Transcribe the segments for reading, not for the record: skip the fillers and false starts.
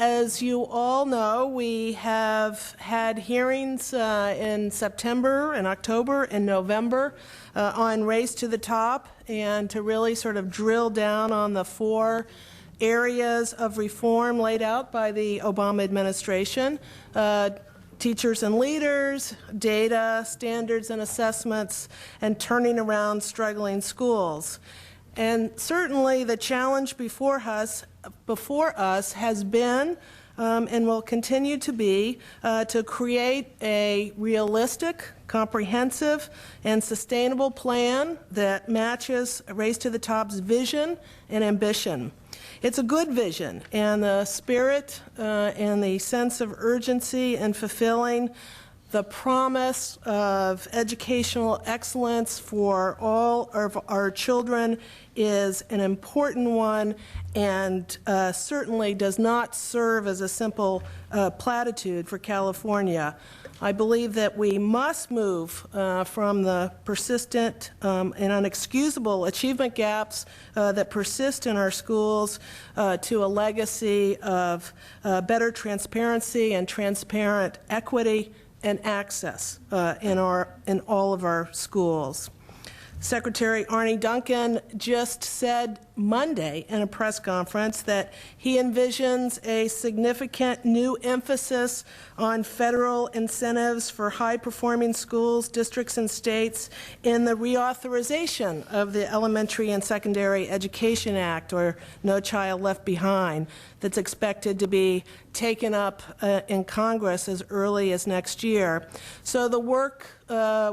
As you all know, we have had hearings in September and October and November on Race to the Top, and to really sort of drill down on the 4 areas of reform laid out by the Obama administration: teachers and leaders, data, standards and assessments, and turning around struggling schools. And certainly the challenge before us has been and will continue to be to create a realistic, comprehensive, and sustainable plan that matches Race to the Top's vision and ambition. It's a good vision, and the spirit and the sense of urgency in fulfilling the promise of educational excellence for all of our children is an important one, and certainly does not serve as a simple platitude for California. I believe that we must move from the persistent and unexcusable achievement gaps that persist in our schools to a legacy of better transparency and transparent equity and access in all of our schools. Secretary Arne Duncan just said Monday in a press conference that he envisions a significant new emphasis on federal incentives for high-performing schools, districts, and states in the reauthorization of the Elementary and Secondary Education Act, or No Child Left Behind, that's expected to be taken up in Congress as early as next year. So the work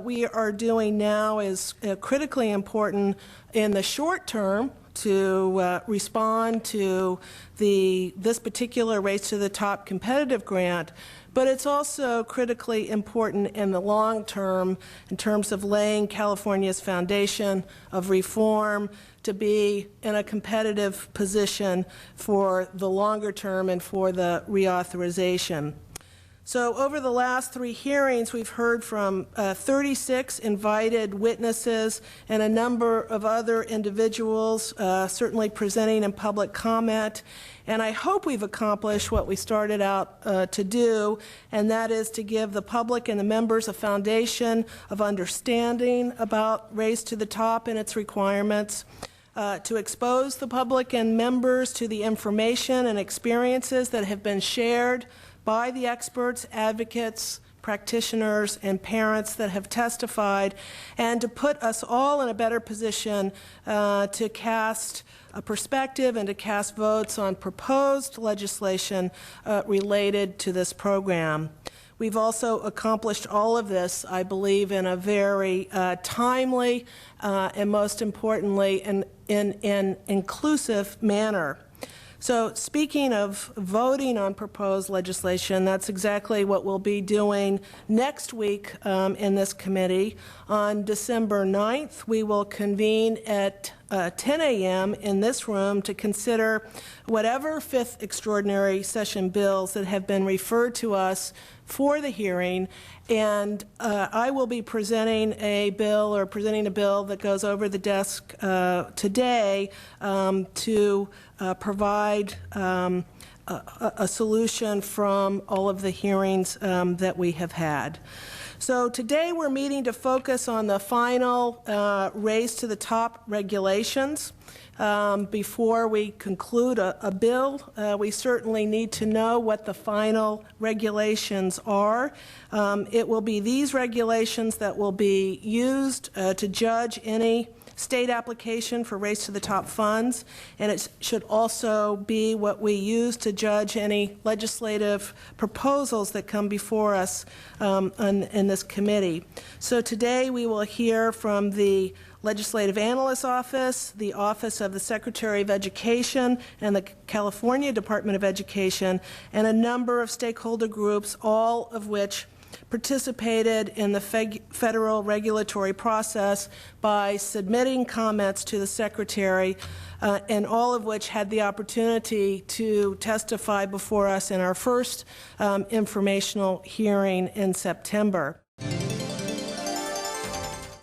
we are doing now is critically important in the short term to respond to this particular Race to the Top competitive grant, but it's also critically important in the long term in terms of laying California's foundation of reform to be in a competitive position for the longer term and for the reauthorization. So over the last 3 hearings, we've heard from 36 invited witnesses and a number of other individuals, certainly presenting in public comment. And I hope we've accomplished what we started out to do, and that is to give the public and the members a foundation of understanding about Race to the Top and its requirements, to expose the public and members to the information and experiences that have been shared by the experts, advocates, practitioners, and parents that have testified, and to put us all in a better position to cast a perspective and to cast votes on proposed legislation related to this program. We've also accomplished all of this, I believe, in a very timely and, most importantly, in an inclusive manner. So speaking of voting on proposed legislation, that's exactly what we'll be doing next week in this committee. On December 9th, we will convene at 10 a.m. in this room to consider whatever 5th extraordinary session bills that have been referred to us for the hearing, and I will be presenting a bill that goes over the desk today to provide a solution from all of the hearings that we have had. So today we're meeting to focus on the final Race to the Top regulations. Before we conclude a bill, we certainly need to know what the final regulations are. It will be these regulations that will be used to judge any state application for Race to the Top funds, and it should also be what we use to judge any legislative proposals that come before us in this committee. So today we will hear from the Legislative Analyst's Office, the Office of the Secretary of Education, and the California Department of Education, and a number of stakeholder groups, all of which participated in the federal regulatory process by submitting comments to the Secretary, and all of which had the opportunity to testify before us in our first informational hearing in September.